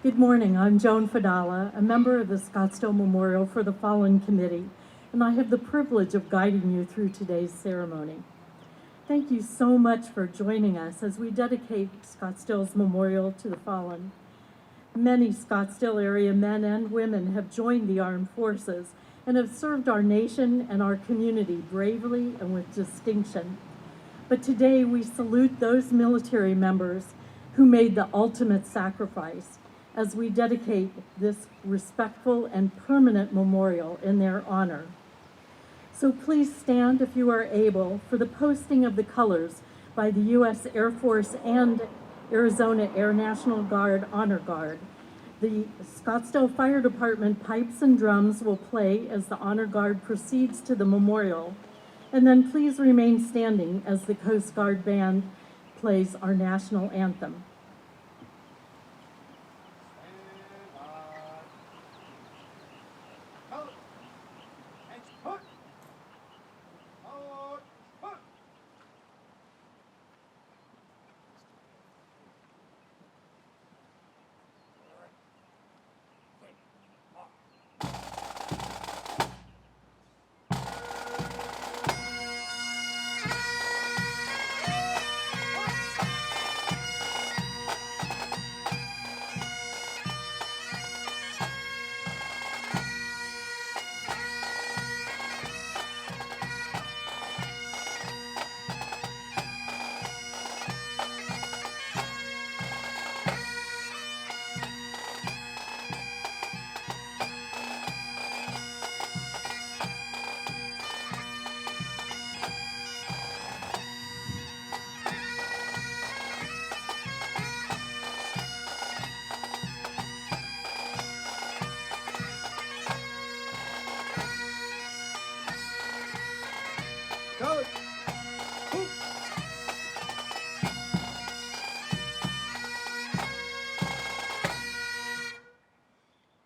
Good morning. I'm Joan Fadala, a member of the Scottsdale Memorial for the Fallen Committee, and I have the privilege of guiding you through today's ceremony. Thank you so much for joining us as we dedicate Scottsdale's Memorial to the Fallen. Many Scottsdale area men and women have joined the armed forces and have served our nation and our community bravely and with distinction. But today we salute those military members who made the ultimate sacrifice as we dedicate this respectful and permanent memorial in their honor. So please stand if you are able for the posting of the colors by the U.S. Air Force and Arizona Air National Guard Honor Guard. The Scottsdale Fire Department pipes and drums will play as the Honor Guard proceeds to the memorial. And then please remain standing as the Coast Guard Band plays our national anthem.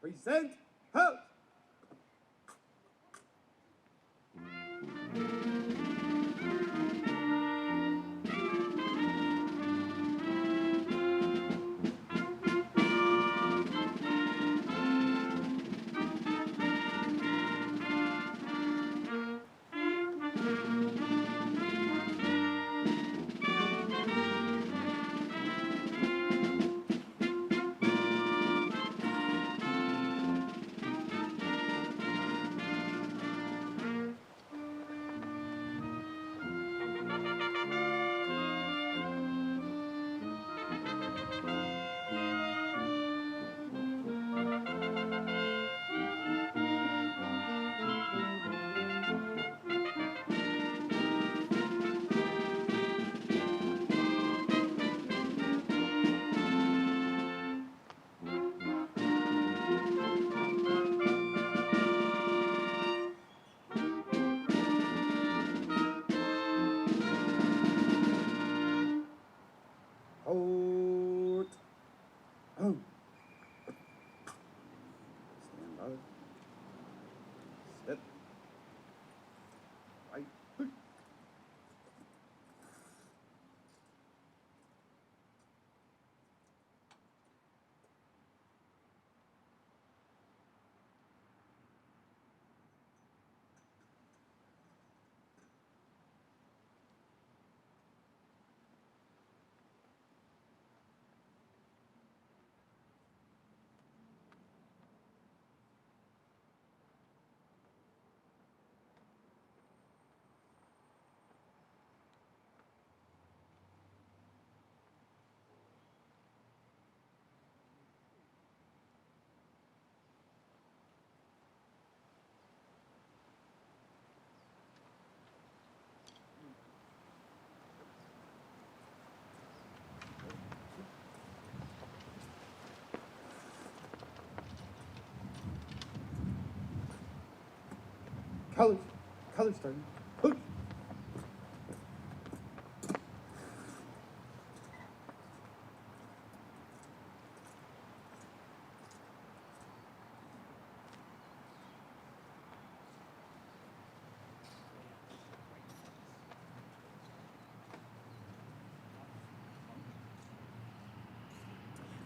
Present house. Hold. Oh. Stand by. Sit. Right. Colors. Colors starting. Push.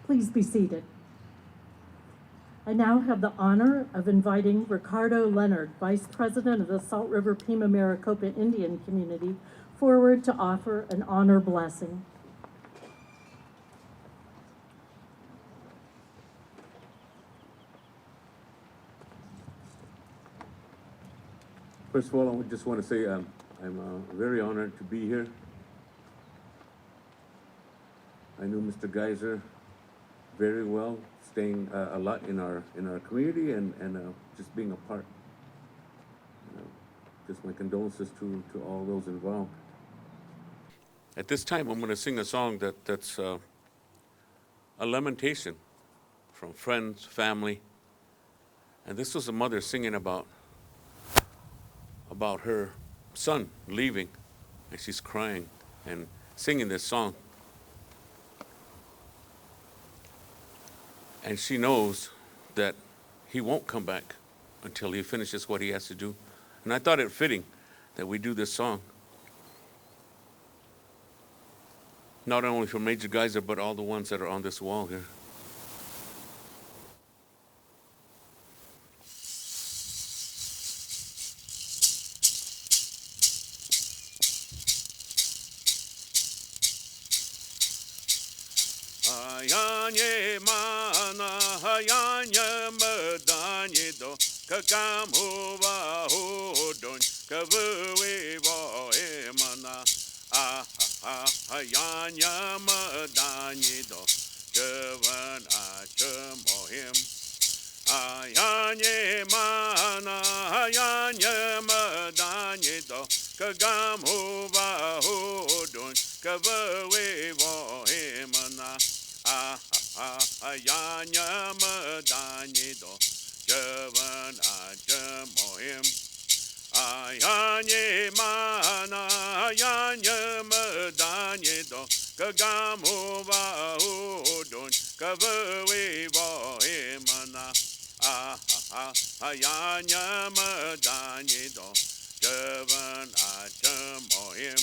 Please be seated. I now have the honor of inviting Ricardo Leonard, Vice President of the Salt River Pima Maricopa Indian Community, forward to offer an honor blessing. First of all, I just want to say I'm very honored to be here. I knew Mr. Geiser very well, staying a lot in our community and just being a part. Just my condolences to all those involved. At this time, I'm going to sing a song that's a lamentation from friends, family, and this was a mother singing about her son leaving, and she's crying and singing this song. And she knows that he won't come back until he finishes what he has to do. And I thought it fitting that we do this song. Not only for Major Geiser, but all the ones that are on this wall here. Hayanye mana hayanye medanye do kakamu va hodon kavuwe va emana hayanye medanye do javan achemohim hayanye mana hayanye medanye do kakamu va hodon kavuwe va emana Ayanya medanye do javan achemohim Ayanye mana ayanya medanye do kagamu va hodon kavawe va emana Ayanya medanye do javan achemohim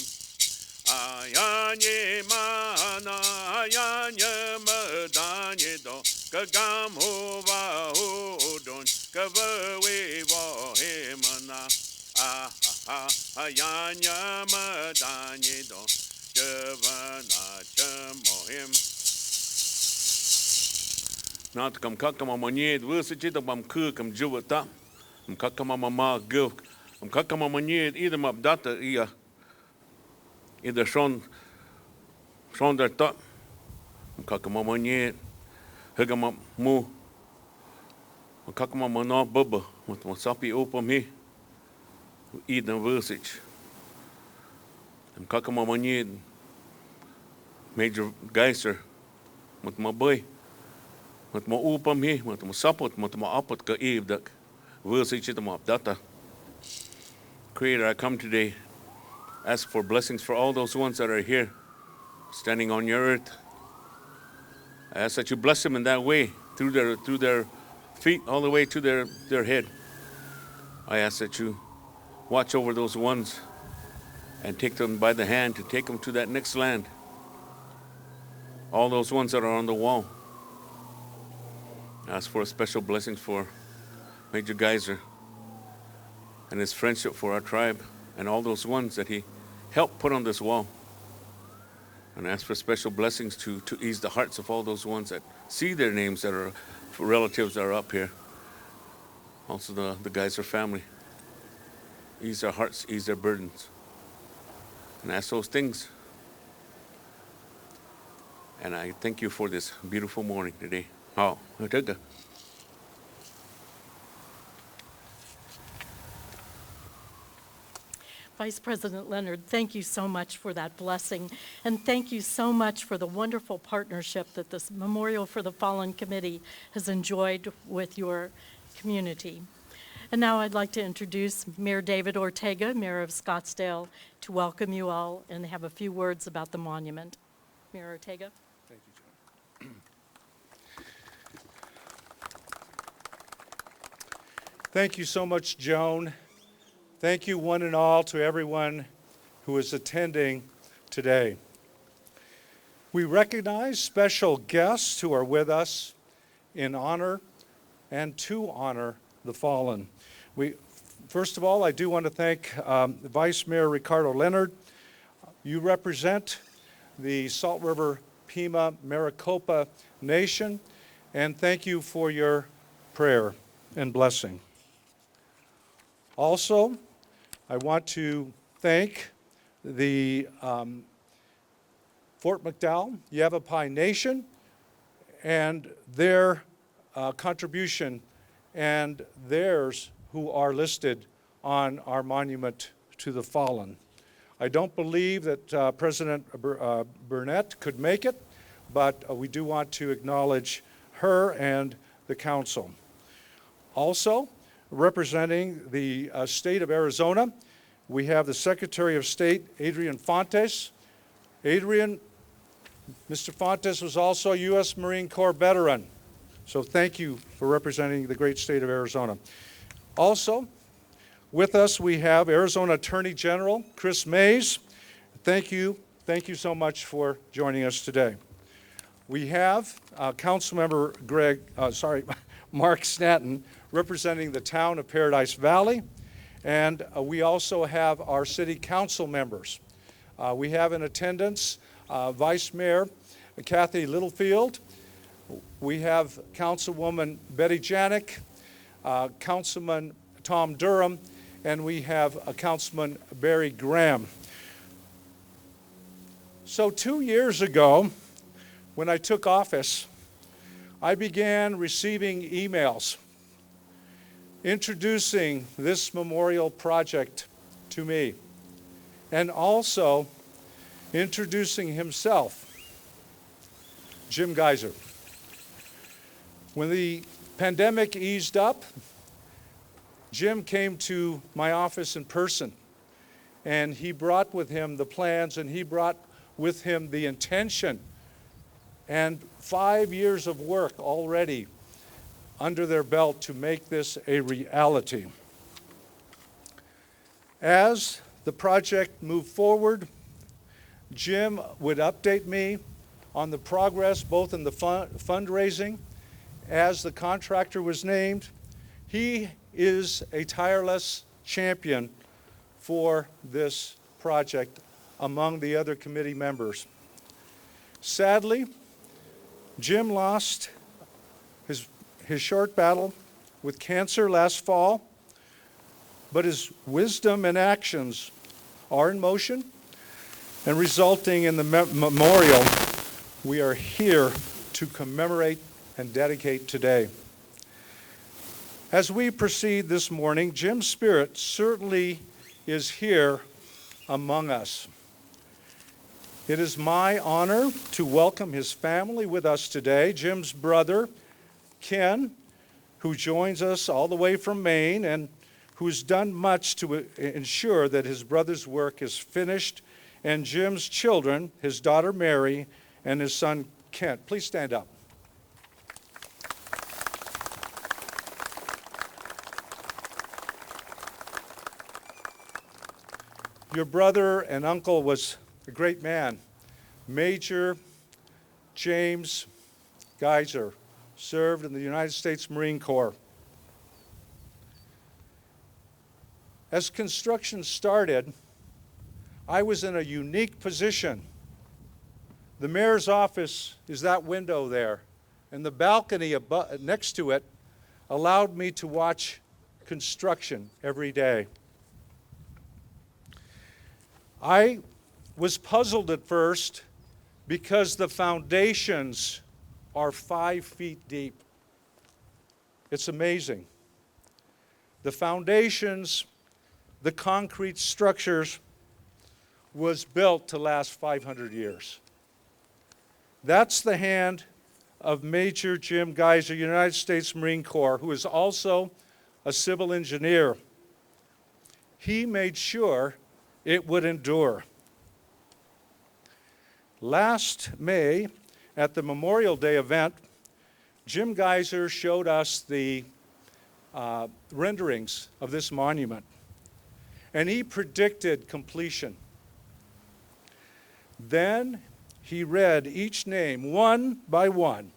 Ayanye mana ayanye medanye do kagamu va hodon kavawe va emana ayanye medanye do javan achemohim Not kam kakama manye dvusiti da bam kam juvata kakama mama gov kakama manye idem abdata iya Either Sean der top, Kakamama Nye, Higama Mu, Kakama no Bubba, with Wasapi Opa me, Eden Versich, and Kakama Nye, Major Geiser, with my boy, with my Opa me, with my support, with my upper Eve, that Versich it up data. Creator, I come today. Ask for blessings for all those ones that are here, standing on your earth. I ask that you bless them in that way, through their feet, all the way to their head. I ask that you watch over those ones and take them by the hand to take them to that next land. All those ones that are on the wall. I ask for a special blessing for Major Geiser and his friendship for our tribe and all those ones that he help put on this wall. And ask for special blessings to ease the hearts of all those ones that see their names that are relatives that are up here. Also the Geiser family. Ease their hearts, ease their burdens. And ask those things. And I thank you for this beautiful morning today. Oh, Vice President Leonard, thank you so much for that blessing, and thank you so much for the wonderful partnership that this Memorial for the Fallen Committee has enjoyed with your community. And now I'd like to introduce Mayor David Ortega, Mayor of Scottsdale, to welcome you all and have a few words about the monument. Mayor Ortega. Thank you, Joan. Thank you so much, Joan. Thank you, one and all, to everyone who is attending today. We recognize special guests who are with us in honor and to honor the fallen. First of all, I do want to thank Vice Mayor Ricardo Leonard. You represent the Salt River Pima Maricopa Nation, and thank you for your prayer and blessing. Also, I want to thank the Fort McDowell Yavapai Nation and their contribution and theirs who are listed on our monument to the fallen. I don't believe that President Burnett could make it, but we do want to acknowledge her and the council. Also, representing the state of Arizona, we have the Secretary of State, Adrian Fontes. Adrian, Mr. Fontes was also a U.S. Marine Corps veteran, so thank you for representing the great state of Arizona. Also, with us we have Arizona Attorney General Chris Mays. Thank you so much for joining us today. We have Councilmember Mark Stanton representing the town of Paradise Valley, and we also have our city council members. We have in attendance Vice Mayor Kathy Littlefield. We have Councilwoman Betty Janik, Councilman Tom Durham, and we have Councilman Barry Graham. So 2 years ago, when I took office, I began receiving emails introducing this memorial project to me, and also introducing himself, Jim Geyser. When the pandemic eased up, Jim came to my office in person, and he brought with him the plans, and he brought with him the intention, and 5 years of work already under their belt to make this a reality. As the project moved forward, Jim would update me on the progress both in the fundraising as the contractor was named. He is a tireless champion for this project among the other committee members. Sadly, Jim lost his short battle with cancer last fall, but his wisdom and actions are in motion and resulting in the memorial we are here to commemorate and dedicate today. As we proceed this morning, Jim's spirit certainly is here among us. It is my honor to welcome his family with us today. Jim's brother, Ken, who joins us all the way from Maine and who's done much to ensure that his brother's work is finished, and Jim's children, his daughter Mary and his son Kent. Please stand up. Your brother and uncle was a great man. Major James Geyser served in the United States Marine Corps. As construction started, I was in a unique position. The mayor's office is that window there, and the balcony next to it allowed me to watch construction every day. I was puzzled at first because the foundations are 5 feet deep. It's amazing. The foundations, the concrete structures, was built to last 500 years. That's the hand of Major Jim Geyser, United States Marine Corps, who is also a civil engineer. He made sure it would endure. Last May, at the Memorial Day event, Jim Geyser showed us the renderings of this monument, and he predicted completion. Then he read each name one by one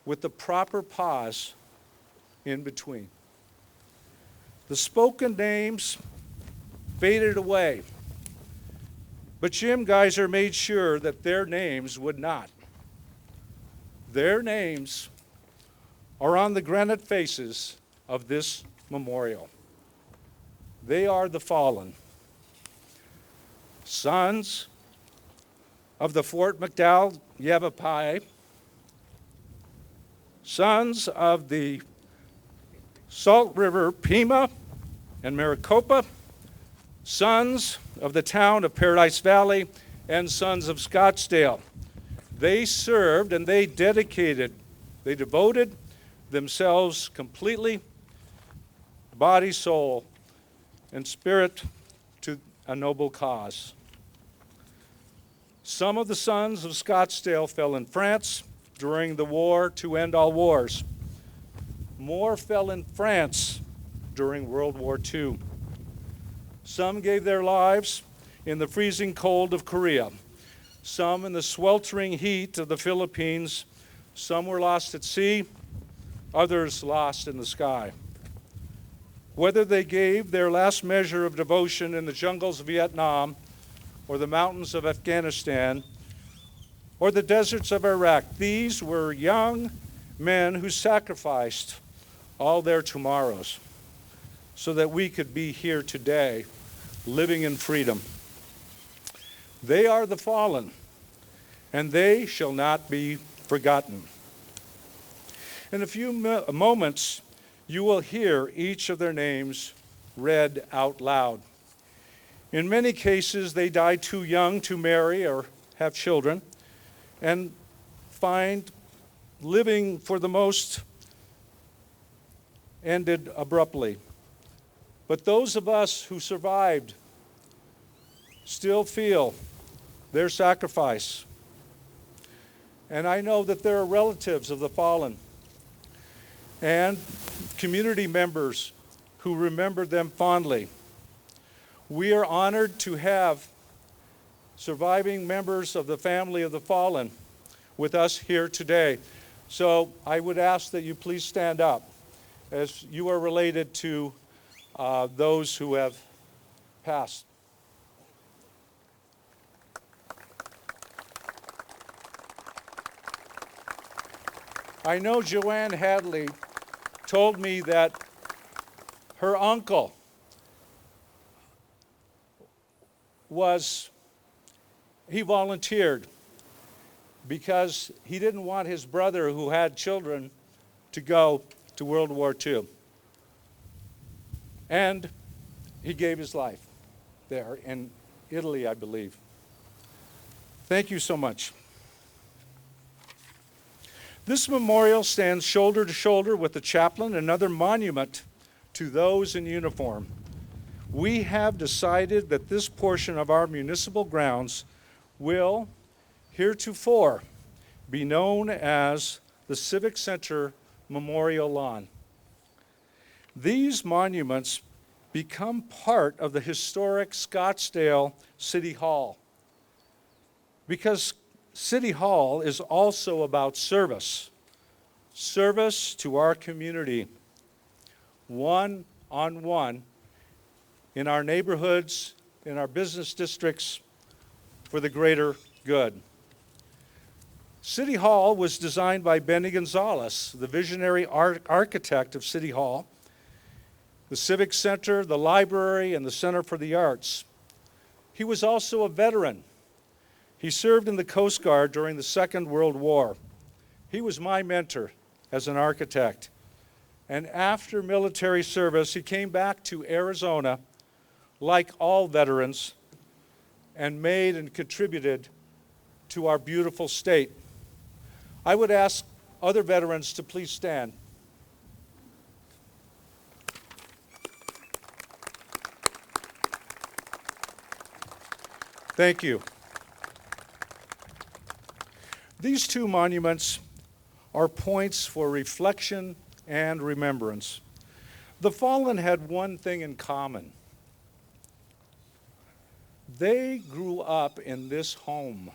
with the proper pause in between. The spoken names faded away, but Jim Geyser made sure that their names would not. Their names are on the granite faces of this memorial. They are the fallen, sons of the Fort McDowell Yavapai, sons of the Salt River Pima and Maricopa, sons of the town of Paradise Valley, and sons of Scottsdale. They served and they devoted themselves completely, body, soul, and spirit to a noble cause. Some of the sons of Scottsdale fell in France during the war to end all wars. More fell in France during World War II. Some gave their lives in the freezing cold of Korea. Some in the sweltering heat of the Philippines. Some were lost at sea, others lost in the sky. Whether they gave their last measure of devotion in the jungles of Vietnam, or the mountains of Afghanistan, or the deserts of Iraq, these were young men who sacrificed all their tomorrows so that we could be here today, living in freedom. They are the fallen, and they shall not be forgotten. In a few moments, you will hear each of their names read out loud. In many cases, they died too young to marry or have children, and find living for the most ended abruptly. But those of us who survived still feel their sacrifice. And I know that there are relatives of the fallen and community members who remember them fondly. We are honored to have surviving members of the family of the fallen with us here today. So I would ask that you please stand up as you are related to those who have passed. I know Joanne Hadley told me that her uncle he volunteered because he didn't want his brother who had children to go to World War II. And he gave his life there in Italy, I believe. Thank you so much. This memorial stands shoulder to shoulder with the chaplain, another monument to those in uniform. We have decided that this portion of our municipal grounds will heretofore be known as the Civic Center Memorial Lawn. These monuments become part of the historic Scottsdale City Hall, because City Hall is also about service to our community, one-on-one, in our neighborhoods, in our business districts, for the greater good. City Hall was designed by Benny Gonzalez, the visionary architect of City Hall, the Civic Center, the library, and the Center for the Arts. He was also a veteran. He served in the Coast Guard during the Second World War. He was my mentor as an architect. And after military service, he came back to Arizona, like all veterans, and made and contributed to our beautiful state. I would ask other veterans to please stand. Thank you. These two monuments are points for reflection and remembrance. The fallen had one thing in common. They grew up in this home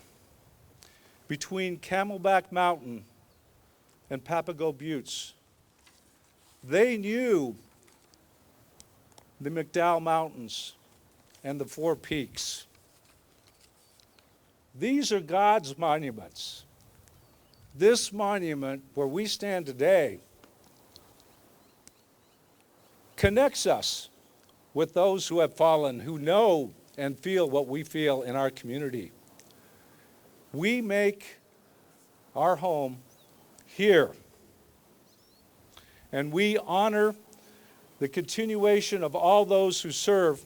between Camelback Mountain and Papago Buttes. They knew the McDowell Mountains and the Four Peaks. These are God's monuments. This monument, where we stand today, connects us with those who have fallen, who know and feel what we feel in our community. We make our home here, and we honor the continuation of all those who serve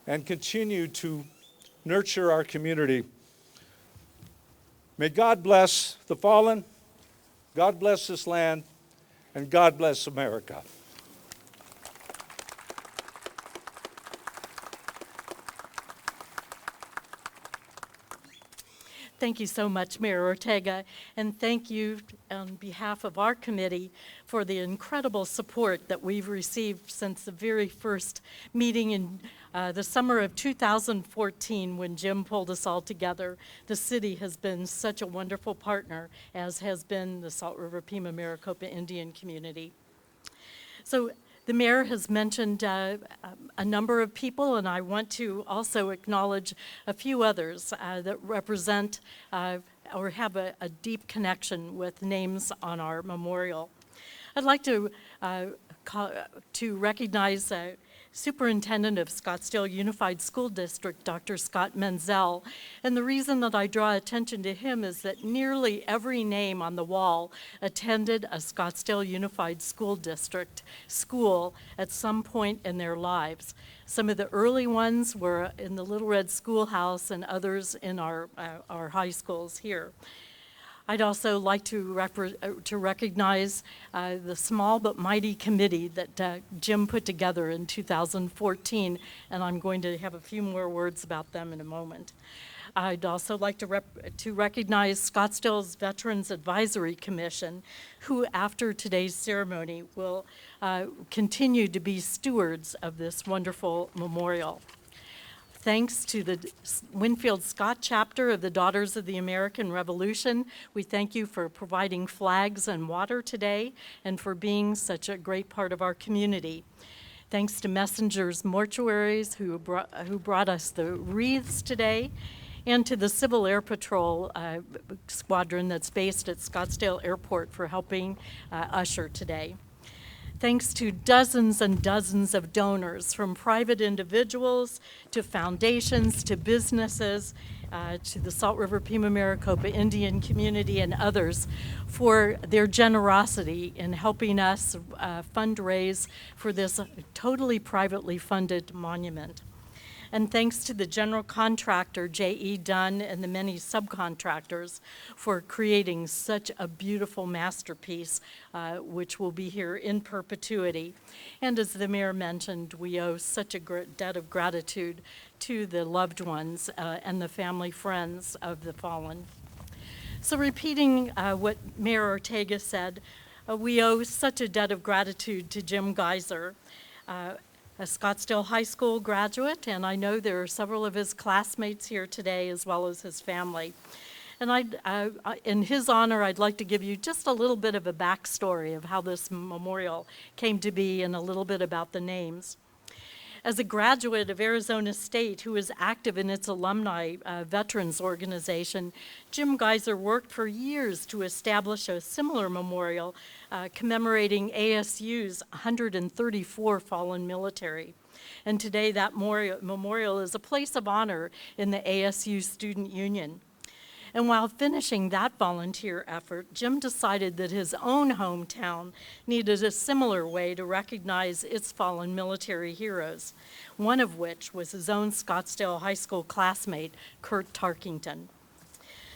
and continue to nurture our community. May God bless the fallen, God bless this land, and God bless America. Thank you so much, Mayor Ortega, and thank you on behalf of our committee for the incredible support that we've received since the very first meeting in the summer of 2014 when Jim pulled us all together. The city has been such a wonderful partner, as has been the Salt River Pima Maricopa Indian community. So the mayor has mentioned a number of people, and I want to also acknowledge a few others that represent or have a deep connection with names on our memorial. I'd like to recognize Superintendent of Scottsdale Unified School District, Dr. Scott Menzel. And the reason that I draw attention to him is that nearly every name on the wall attended a Scottsdale Unified School District school at some point in their lives. Some of the early ones were in the Little Red Schoolhouse and others in our high schools here. I'd also like to recognize the small but mighty committee that Jim put together in 2014, and I'm going to have a few more words about them in a moment. I'd also like to recognize Scottsdale's Veterans Advisory Commission, who after today's ceremony will continue to be stewards of this wonderful memorial. Thanks to the Winfield Scott chapter of the Daughters of the American Revolution, we thank you for providing flags and water today and for being such a great part of our community. Thanks to Messenger's Mortuaries who brought us the wreaths today, and to the Civil Air Patrol squadron that's based at Scottsdale Airport for helping usher today. Thanks to dozens and dozens of donors, from private individuals to foundations to businesses, to the Salt River Pima Maricopa Indian community and others, for their generosity in helping us fundraise for this totally privately funded monument. And thanks to the general contractor, J.E. Dunn, and the many subcontractors for creating such a beautiful masterpiece, which will be here in perpetuity. And as the mayor mentioned, we owe such a debt of gratitude to the loved ones and the family friends of the fallen. So repeating what Mayor Ortega said, we owe such a debt of gratitude to Jim Geyser, a Scottsdale High School graduate, and I know there are several of his classmates here today as well as his family. And in his honor, I'd like to give you just a little bit of a backstory of how this memorial came to be and a little bit about the names. As a graduate of Arizona State who is active in its alumni veterans organization, Jim Geyser worked for years to establish a similar memorial commemorating ASU's 134 fallen military. And today that memorial is a place of honor in the ASU Student Union. And while finishing that volunteer effort, Jim decided that his own hometown needed a similar way to recognize its fallen military heroes, one of which was his own Scottsdale High School classmate, Kurt Tarkington.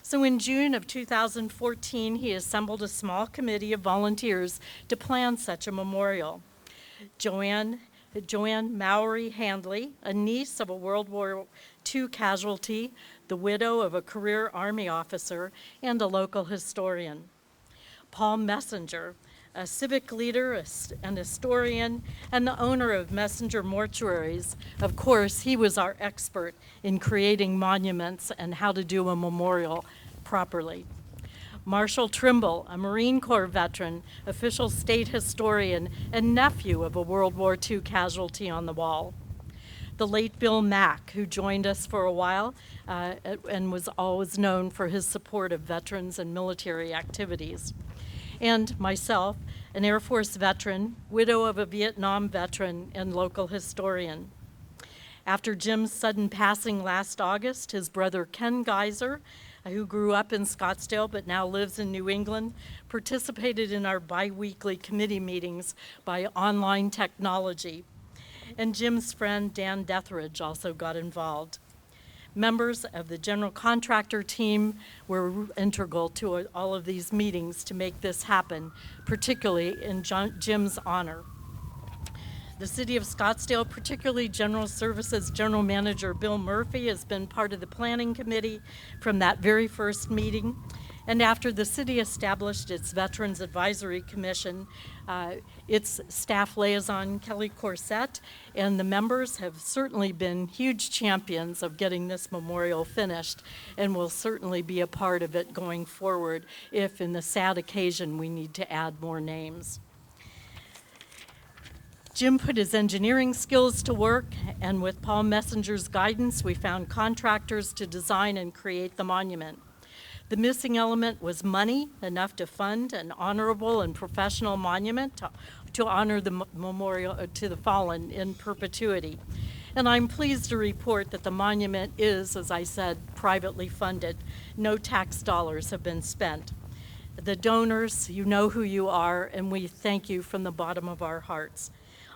So in June of 2014, he assembled a small committee of volunteers to plan such a memorial. Joanne Mowry Handley, a niece of a World War II casualty, the widow of a career Army officer, and a local historian. Paul Messenger, a civic leader, an historian, and the owner of Messenger Mortuaries. Of course, he was our expert in creating monuments and how to do a memorial properly. Marshall Trimble, a Marine Corps veteran, official state historian, and nephew of a World War II casualty on the wall. The late Bill Mack, who joined us for a while and was always known for his support of veterans and military activities. And myself, an Air Force veteran, widow of a Vietnam veteran, and local historian. After Jim's sudden passing last August, his brother Ken Geiser, who grew up in Scottsdale but now lives in New England, participated in our bi-weekly committee meetings by online technology. And Jim's friend Dan Deathridge also got involved. Members of the general contractor team were integral to all of these meetings to make this happen, particularly in Jim's honor. The City of Scottsdale, particularly General Services General Manager Bill Murphy, has been part of the planning committee from that very first meeting. And after the city established its Veterans Advisory Commission, its staff liaison, Kelly Corsett, and the members have certainly been huge champions of getting this memorial finished and will certainly be a part of it going forward if, in the sad occasion, we need to add more names. Jim put his engineering skills to work, and with Paul Messenger's guidance, we found contractors to design and create the monument. The missing element was money, enough to fund an honorable and professional monument to honor the memorial to the fallen in perpetuity. And I'm pleased to report that the monument is, as I said, privately funded. No tax dollars have been spent. The donors, you know who you are, and we thank you from the bottom of our hearts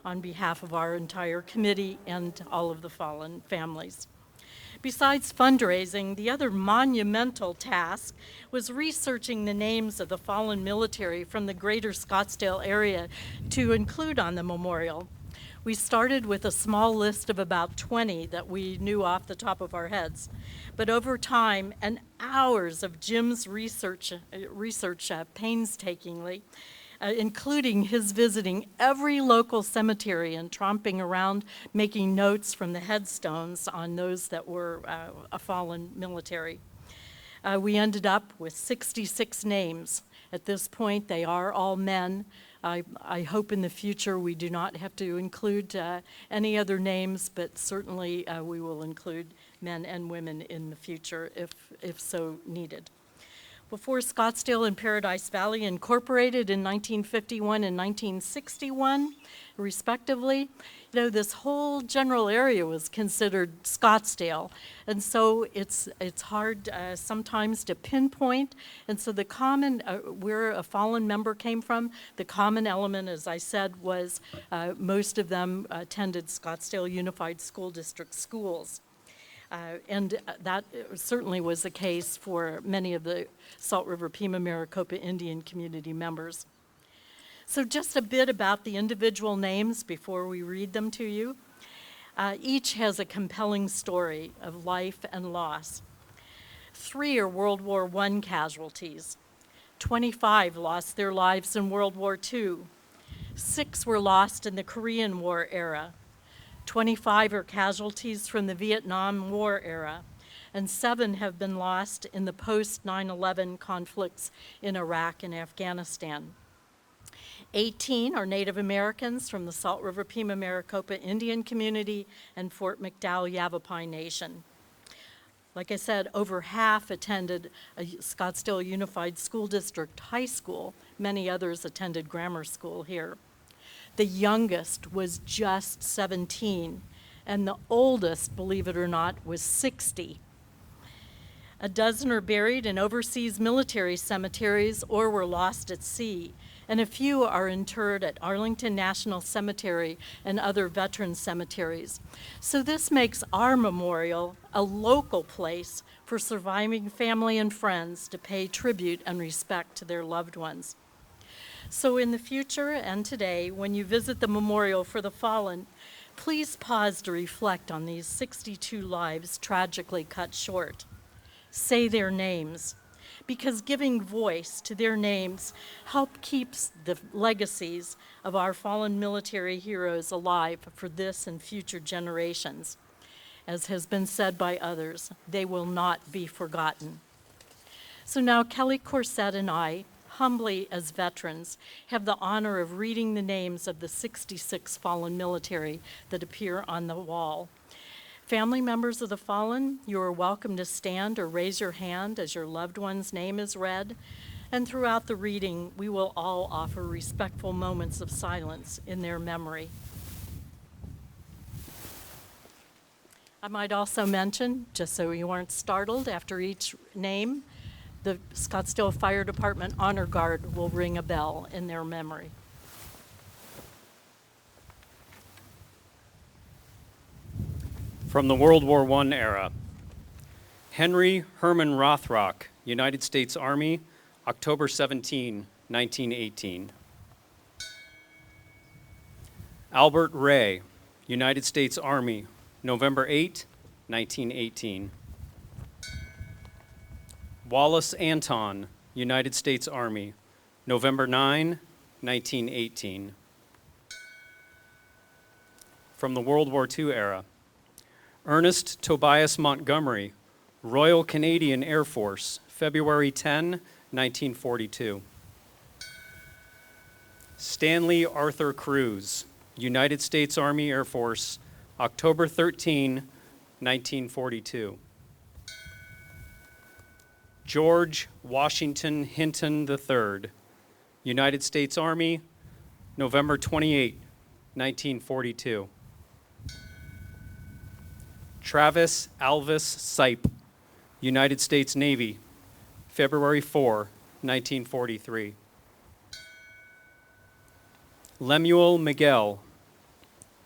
on behalf of our entire committee and all of the fallen families. Besides fundraising, the other monumental task was researching the names of the fallen military from the greater Scottsdale area to include on the memorial. We started with a small list of about 20 that we knew off the top of our heads. But over time and hours of Jim's research painstakingly, including his visiting every local cemetery and tromping around making notes from the headstones on those that were a fallen military. We ended up with 66 names. At this point, they are all men. I hope in the future we do not have to include any other names, but certainly we will include men and women in the future if so needed. Before Scottsdale and Paradise Valley incorporated in 1951 and 1961, respectively, this whole general area was considered Scottsdale. And so it's hard sometimes to pinpoint. And so the common, where a fallen member came from, the common element, as I said, was most of them attended Scottsdale Unified School District schools. And that certainly was the case for many of the Salt River Pima Maricopa Indian community members. So just a bit about the individual names before we read them to you. Each has a compelling story of life and loss. 3 are World War I casualties. 25 lost their lives in World War II. 6 were lost in the Korean War era. 25 are casualties from the Vietnam War era, and 7 have been lost in the post-9/11 conflicts in Iraq and Afghanistan. 18 are Native Americans from the Salt River Pima Maricopa Indian community and Fort McDowell Yavapai Nation. Like I said, over half attended a Scottsdale Unified School District high school. Many others attended grammar school here. The youngest was just 17, and the oldest, believe it or not, was 60. A dozen are buried in overseas military cemeteries or were lost at sea, and a few are interred at Arlington National Cemetery and other veteran cemeteries. So this makes our memorial a local place for surviving family and friends to pay tribute and respect to their loved ones. So in the future and today, when you visit the memorial for the fallen, please pause to reflect on these 62 lives tragically cut short. Say their names, because giving voice to their names keeps the legacies of our fallen military heroes alive for this and future generations. As has been said by others, they will not be forgotten. So now Kelly Corset and I, humbly as veterans, have the honor of reading the names of the 66 fallen military that appear on the wall. Family members of the fallen, you are welcome to stand or raise your hand as your loved one's name is read. And throughout the reading, we will all offer respectful moments of silence in their memory. I might also mention, just so you aren't startled, after each name, the Scottsdale Fire Department Honor Guard will ring a bell in their memory. From the World War I era, Henry Herman Rothrock, United States Army, October 17, 1918. Albert Ray, United States Army, November 8, 1918. Wallace Anton, United States Army, November 9, 1918. From the World War II era, Ernest Tobias Montgomery, Royal Canadian Air Force, February 10, 1942. Stanley Arthur Cruz, United States Army Air Force, October 13, 1942. George Washington Hinton III, United States Army, November 28, 1942. Travis Alvis Sipe, United States Navy, February 4, 1943. Lemuel Miguel,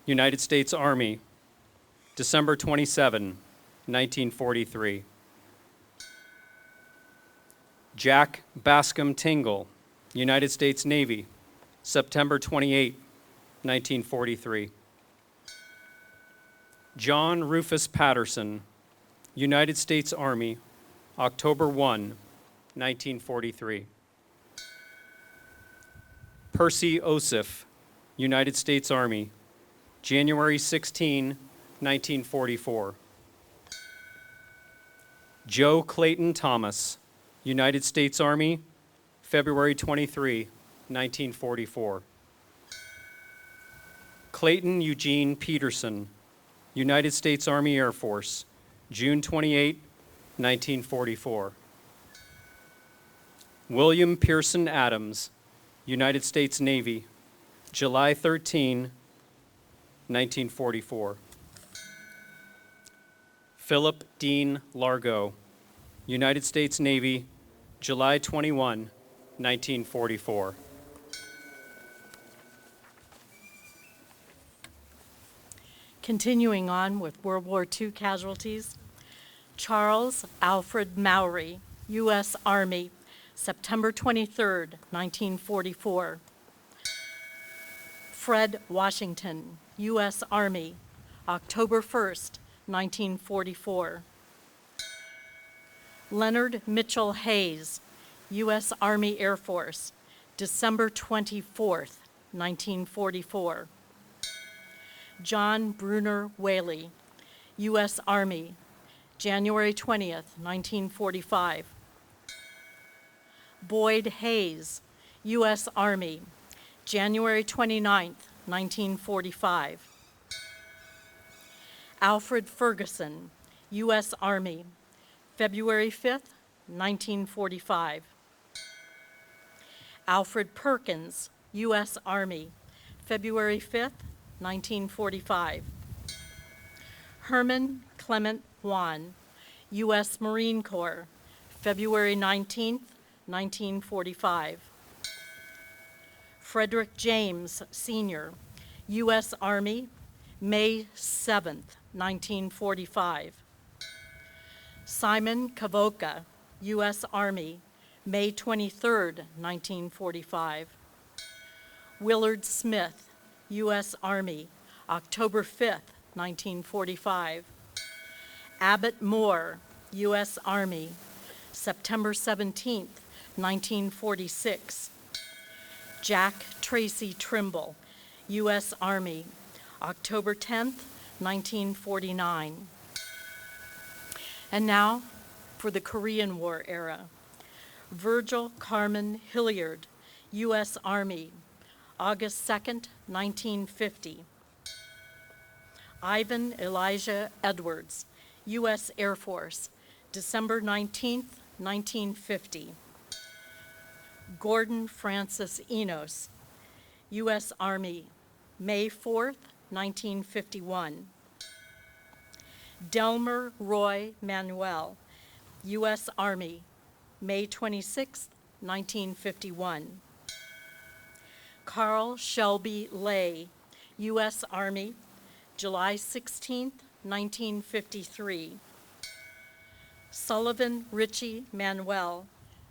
United States Army, December 27, 1943. Jack Bascom Tingle, United States Navy, September 28, 1943. John Rufus Patterson, United States Army, October 1, 1943. Percy Osif, United States Army, January 16, 1944. Joe Clayton Thomas, United States Army, February 23, 1944. Clayton Eugene Peterson, United States Army Air Force, June 28, 1944. William Pearson Adams, United States Navy, July 13, 1944. Philip Dean Largo, United States Navy, July 21, 1944. Continuing on with World War II casualties, Charles Alfred Mowry, U.S. Army, September 23, 1944. Fred Washington, U.S. Army, October 1, 1944. Leonard Mitchell Hayes, U.S. Army Air Force, December 24, 1944. John Brunner Whaley, U.S. Army, January 20th, 1945. Boyd Hayes, U.S. Army, January 29th, 1945. Alfred Ferguson, U.S. Army, February 5th, 1945. Alfred Perkins, U.S. Army, February 5th, 1945. Herman Clement Juan, U.S. Marine Corps, February 19th, 1945. Frederick James, Sr., U.S. Army, May 7th, 1945. Simon Kavoka, U.S. Army, May 23rd, 1945. Willard Smith, U.S. Army, October 5th, 1945. Abbott Moore, U.S. Army, September 17th, 1946. Jack Tracy Trimble, U.S. Army, October 10th, 1949. And now for the Korean War era. Virgil Carmen Hilliard, U.S. Army, August 2nd, 1950. Ivan Elijah Edwards, U.S. Air Force, December 19th, 1950. Gordon Francis Enos, U.S. Army, May 4th, 1951. Delmer Roy Manuel, U.S. Army, May 26, 1951. Carl Shelby Lay, U.S. Army, July 16, 1953. Sullivan Richie Manuel,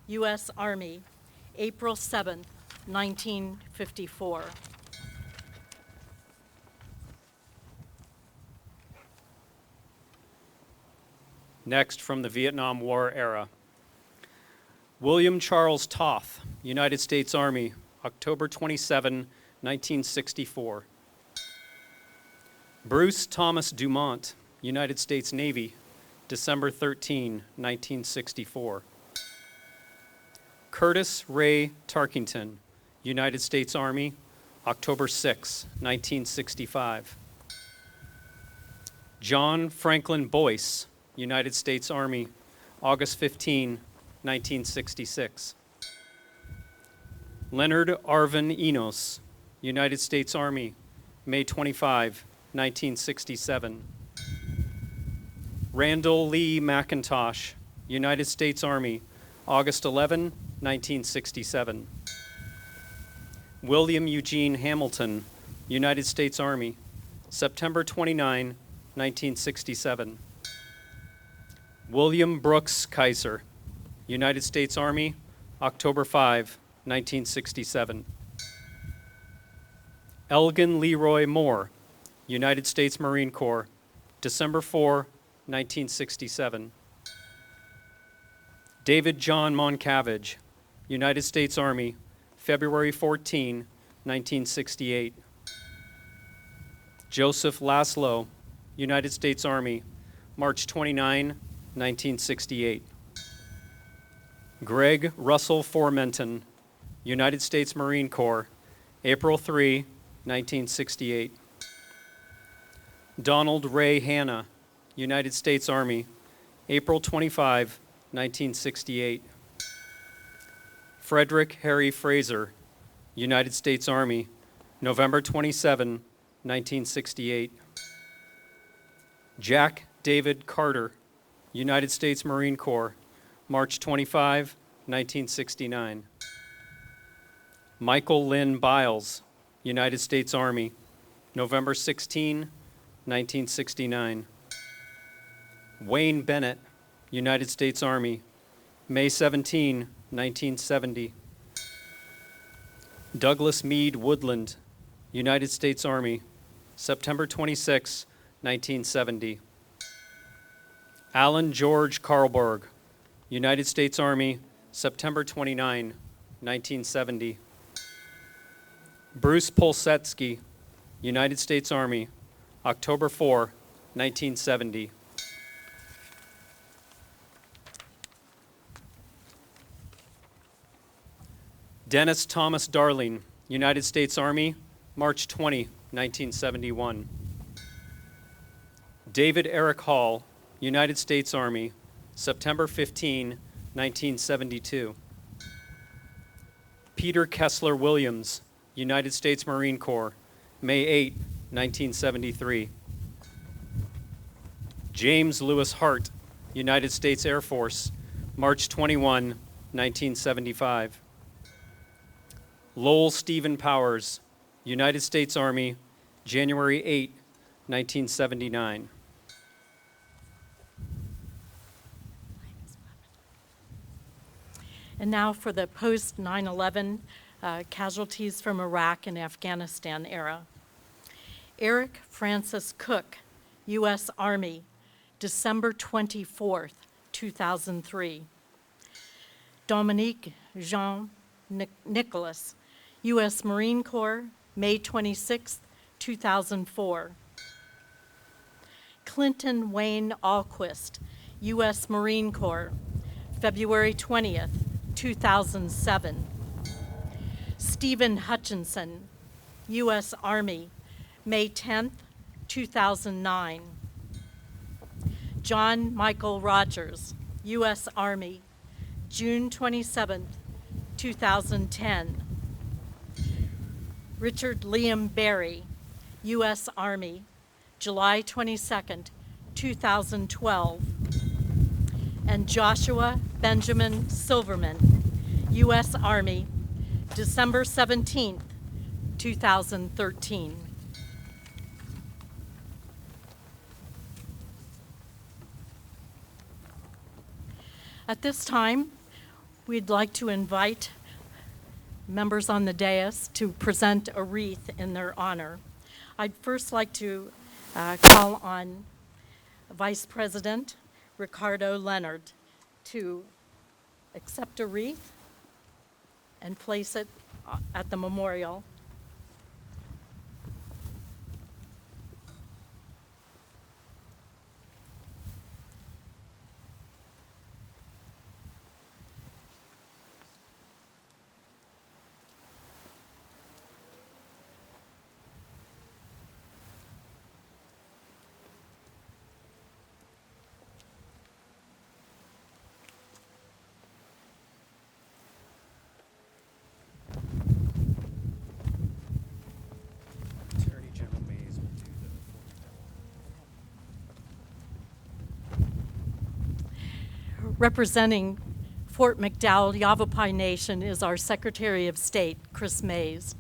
U.S. Army, April 7, 1954. Next, from the Vietnam War era. William Charles Toth, United States Army, October 27, 1964. Bruce Thomas Dumont, United States Navy, December 13, 1964. Curtis Ray Tarkington, United States Army, October 6, 1965. John Franklin Boyce, United States Army, August 15, 1966. Leonard Arvin Enos, United States Army, May 25, 1967. Randall Lee McIntosh, United States Army, August 11, 1967. William Eugene Hamilton, United States Army, September 29, 1967. William Brooks Kaiser, United States Army, October 5, 1967. Elgin Leroy Moore, United States Marine Corps, December 4, 1967. David John Moncavage, United States Army, February 14, 1968. Joseph Laszlo, United States Army, March 29, 1968. Greg Russell Formenton, United States Marine Corps, April 3, 1968. Donald Ray Hanna, United States Army, April 25, 1968. Frederick Harry Fraser, United States Army, November 27, 1968. Jack David Carter, United States Marine Corps, March 25, 1969. Michael Lynn Biles, United States Army, November 16, 1969. Wayne Bennett, United States Army, May 17, 1970. Douglas Meade Woodland, United States Army, September 26, 1970. Alan George Karlberg, United States Army, September 29, 1970. Bruce Polsetsky, United States Army, October 4, 1970. Dennis Thomas Darling, United States Army, March 20, 1971. David Eric Hall, United States Army, September 15, 1972. Peter Kessler Williams, United States Marine Corps, May 8, 1973. James Lewis Hart, United States Air Force, March 21, 1975. Lowell Stephen Powers, United States Army, January 8, 1979. And now for the post 9/11 casualties from Iraq and Afghanistan era. Eric Francis Cook, U.S. Army, December 24th, 2003. Dominique Jean Nicholas, U.S. Marine Corps, May 26, 2004. Clinton Wayne Alquist, U.S. Marine Corps, February 20th, 2007. Stephen Hutchinson, U.S. Army, May 10th, 2009. John Michael Rogers, U.S. Army, June 27th, 2010. Richard Liam Berry, U.S. Army, July 22nd, 2012. And Joshua Benjamin Silverman, U.S. Army, December 17th, 2013. At this time, we'd like to invite members on the dais to present a wreath in their honor. I'd first like to call on Vice President Ricardo Leonard to accept a wreath and place it at the memorial. Attorney General Mays will do the Representing Fort McDowell Yavapai Nation is our Secretary of State, Chris Mays,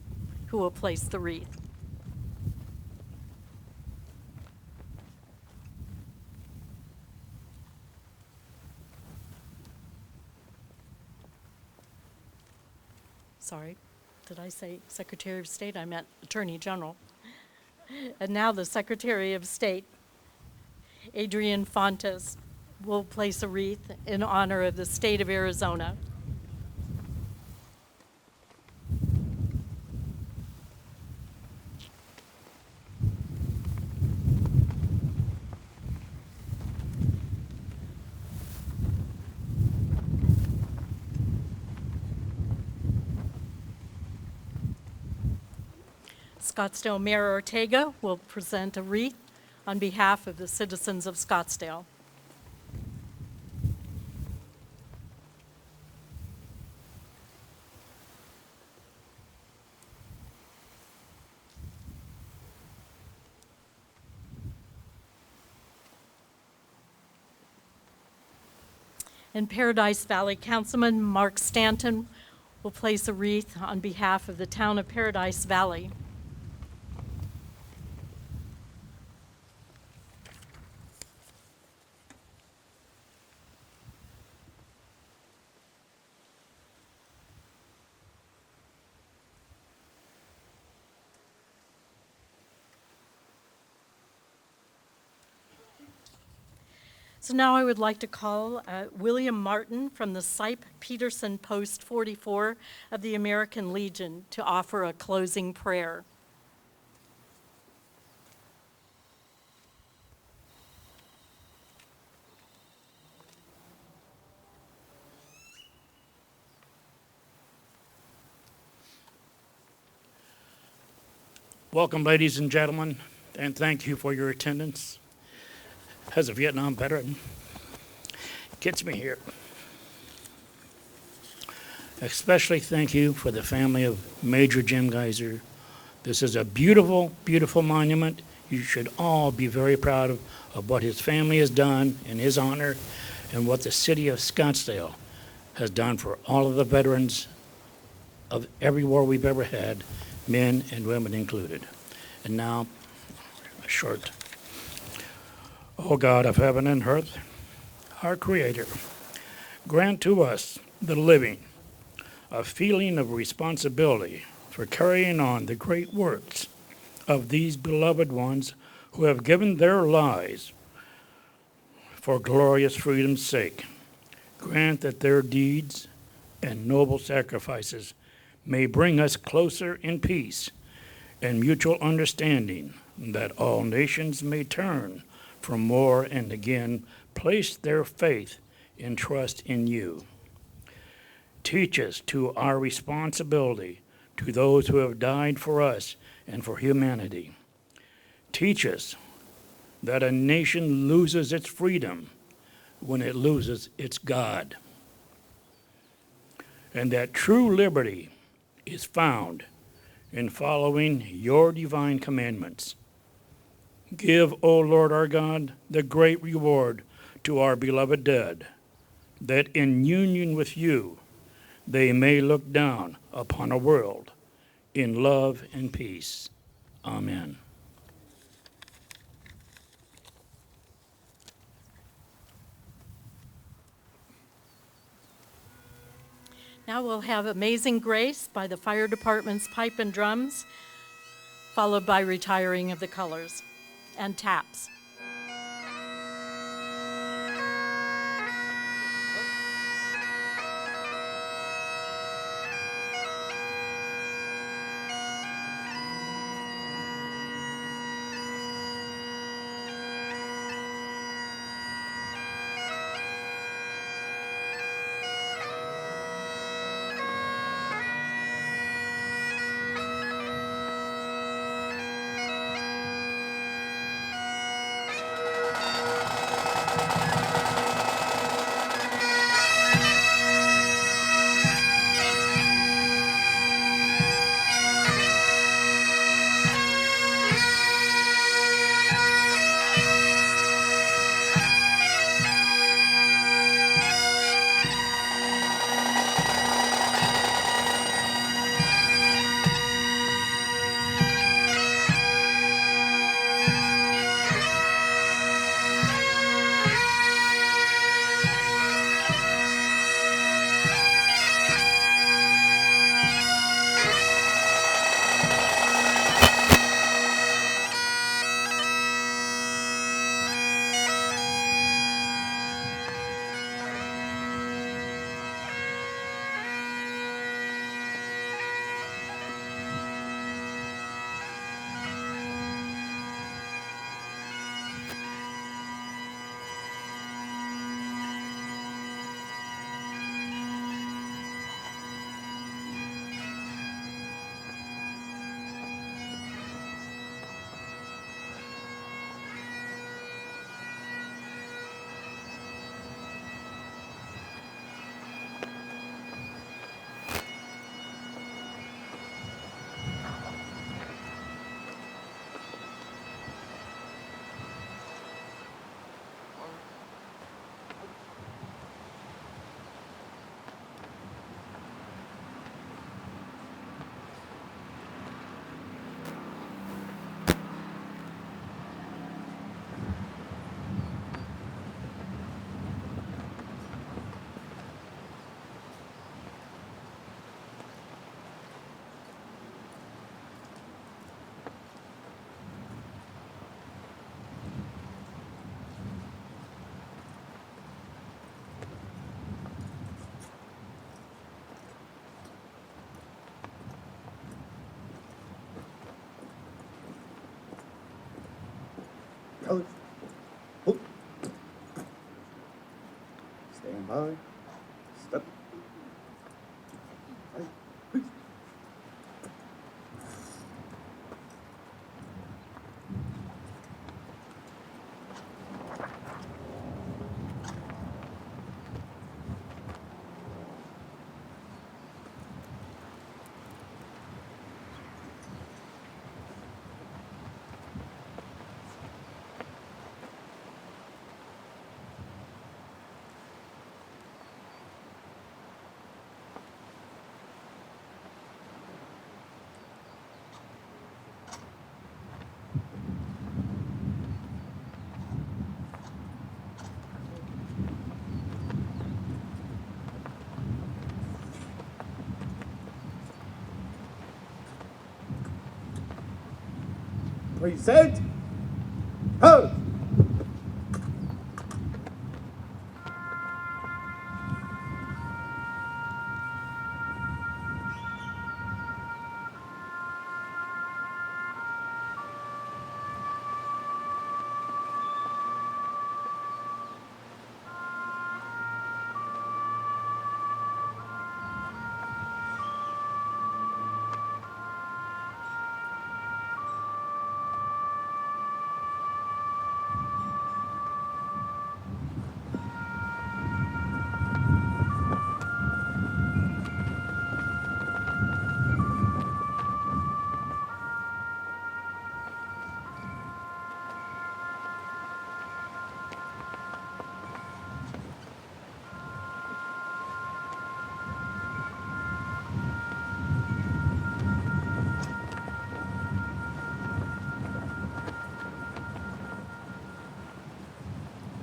who will place the wreath. Sorry, did I say Secretary of State? I meant Attorney General. And now the Secretary of State, Adrian Fontes, will place a wreath in honor of the state of Arizona. Scottsdale Mayor Ortega will present a wreath on behalf of the citizens of Scottsdale. And Paradise Valley Councilman Mark Stanton will place a wreath on behalf of the town of Paradise Valley. So now I would like to call William Martin from the Sipe Peterson Post 44 of the American Legion to offer a closing prayer. Welcome, ladies and gentlemen, and thank you for your attendance. As a Vietnam veteran, gets me here. Especially thank you for the family of Major Jim Geyser. This is a beautiful, beautiful monument. You should all be very proud of what his family has done in his honor and what the city of Scottsdale has done for all of the veterans of every war we've ever had, men and women included. And now, a short. O God of heaven and earth, our Creator, grant to us, the living, a feeling of responsibility for carrying on the great works of these beloved ones who have given their lives for glorious freedom's sake. Grant that their deeds and noble sacrifices may bring us closer in peace and mutual understanding, that all nations may turn from war and again place their faith and trust in you. Teach us to our responsibility to those who have died for us and for humanity. Teach us that a nation loses its freedom when it loses its God, and that true liberty is found in following your divine commandments. Give, O Lord our God, the great reward to our beloved dead, that in union with you they may look down upon a world in love and peace. Amen. Now we'll have Amazing Grace by the Fire Department's Pipe and Drums, followed by Retiring of the Colors and Taps. Colors. Hook. Stand by. Step. Right. Peace. Present. Pose.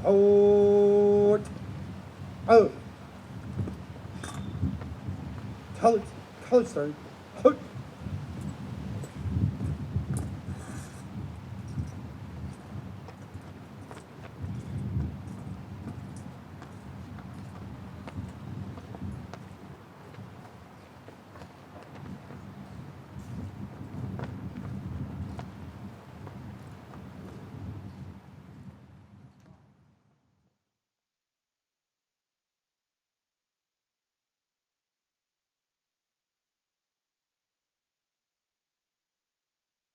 Hold. Oh. Colors turn.